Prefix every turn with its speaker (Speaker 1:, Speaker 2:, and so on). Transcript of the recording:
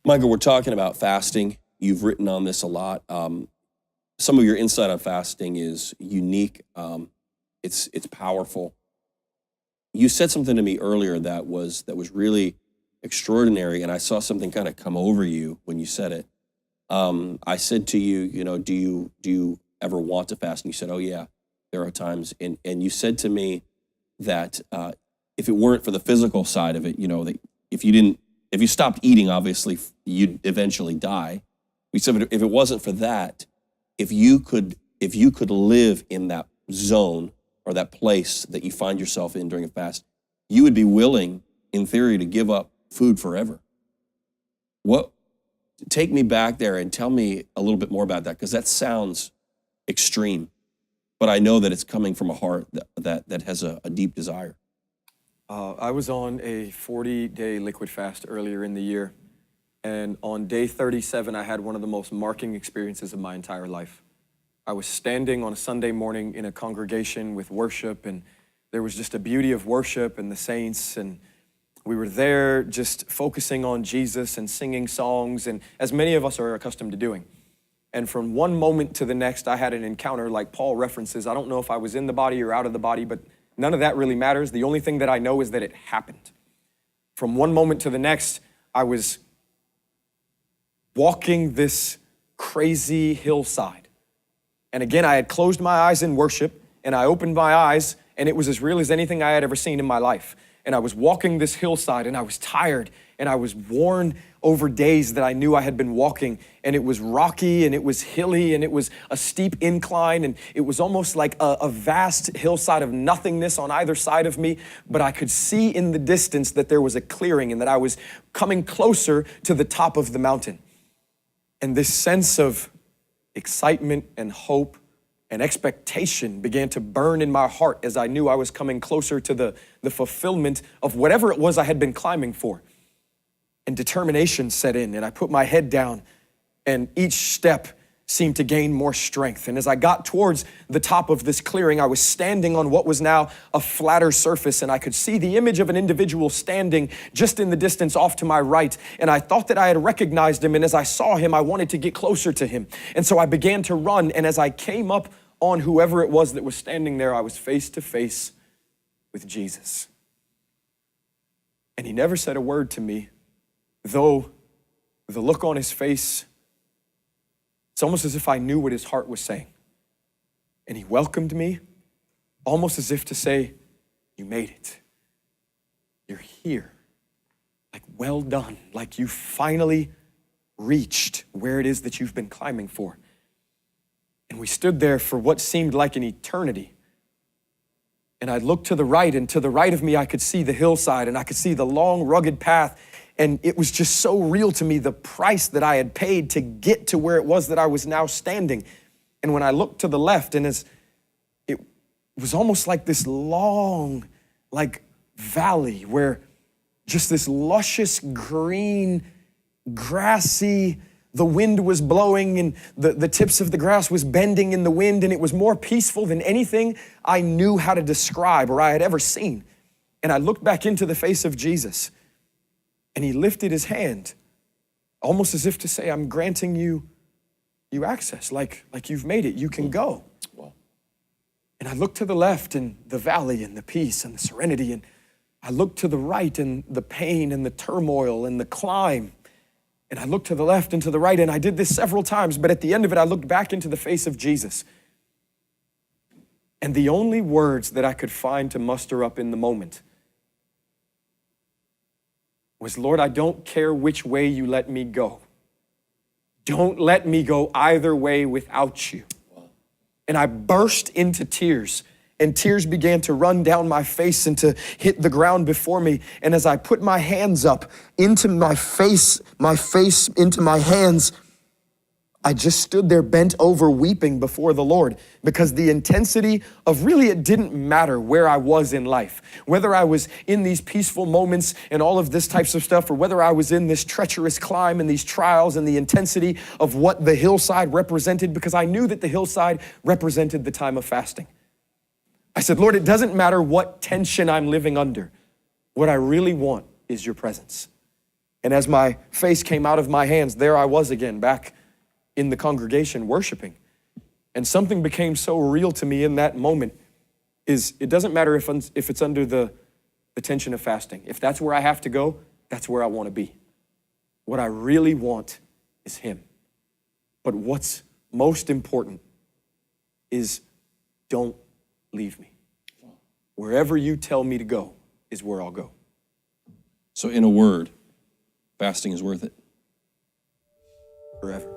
Speaker 1: Michael, we're talking about fasting. You've written on this a lot. Some of your insight on fasting is unique. It's powerful. You said something to me earlier that was really extraordinary, and I saw something kind of come over you when you said it. I said to you, do you ever want to fast? And you said, oh yeah, there are times. And you said to me that if it weren't for the physical side of it, that if you stopped eating, obviously you'd eventually die. We said if it wasn't for that, if you could live in that zone or that place that you find yourself in during a fast, you would be willing, in theory, to give up food forever. Take me back there and tell me a little bit more about that, because that sounds extreme, but I know that it's coming from a heart that has a deep desire.
Speaker 2: I was on a 40-day liquid fast earlier in the year, and on day 37, I had one of the most marking experiences of my entire life. I was standing on a Sunday morning in a congregation with worship, and there was just a beauty of worship and the saints, and we were there just focusing on Jesus and singing songs, and as many of us are accustomed to doing. And from one moment to the next, I had an encounter like Paul references. I don't know if I was in the body or out of the body, but none of that really matters. The only thing that I know is that it happened. From one moment to the next, I was walking this crazy hillside. And again, I had closed my eyes in worship, and I opened my eyes, and it was as real as anything I had ever seen in my life. And I was walking this hillside, and I was tired, and I was worn over days that I knew I had been walking, and it was rocky, and it was hilly, and it was a steep incline, and it was almost like a vast hillside of nothingness on either side of me, but I could see in the distance that there was a clearing and that I was coming closer to the top of the mountain. And this sense of excitement and hope and expectation began to burn in my heart as I knew I was coming closer to the fulfillment of whatever it was I had been climbing for. And determination set in, and I put my head down, and each step seemed to gain more strength. And as I got towards the top of this clearing, I was standing on what was now a flatter surface, and I could see the image of an individual standing just in the distance off to my right. And I thought that I had recognized him, and as I saw him, I wanted to get closer to him. And so I began to run, and as I came up on whoever it was that was standing there, I was face to face with Jesus. And he never said a word to me, though the look on his face, it's almost as if I knew what his heart was saying. And he welcomed me, almost as if to say, you made it. You're here. Like, well done. Like you finally reached where it is that you've been climbing for. And we stood there for what seemed like an eternity. And I looked to the right, and to the right of me, I could see the hillside, and I could see the long, rugged path. And it was just so real to me, the price that I had paid to get to where it was that I was now standing. And when I looked to the left, and it was almost like this long, valley where just this luscious green, grassy, the wind was blowing, and the tips of the grass was bending in the wind, and it was more peaceful than anything I knew how to describe or I had ever seen. And I looked back into the face of Jesus, and he lifted his hand, almost as if to say, I'm granting you access, like you've made it, you can go. Wow. And I looked to the left, and the valley and the peace and the serenity, and I looked to the right, and the pain and the turmoil and the climb. And I looked to the left and to the right, and I did this several times, but at the end of it, I looked back into the face of Jesus. And the only words that I could find to muster up in the moment was, Lord, I don't care which way you let me go. Don't let me go either way without you. And I burst into tears, and tears began to run down my face and to hit the ground before me. And as I put my hands up into my face into my hands, I just stood there bent over weeping before the Lord because the intensity of really it didn't matter where I was in life, whether I was in these peaceful moments and all of this types of stuff, or whether I was in this treacherous climb and these trials and the intensity of what the hillside represented, because I knew that the hillside represented the time of fasting. I said, Lord, it doesn't matter what tension I'm living under. What I really want is your presence. And as my face came out of my hands, there I was again, back in the congregation worshiping. And something became so real to me in that moment is it doesn't matter if it's under the tension of fasting. If that's where I have to go, that's where I want to be. What I really want is him. But what's most important is don't leave me. Wherever you tell me to go is where I'll go.
Speaker 1: So in a word, fasting is worth it.
Speaker 2: Forever.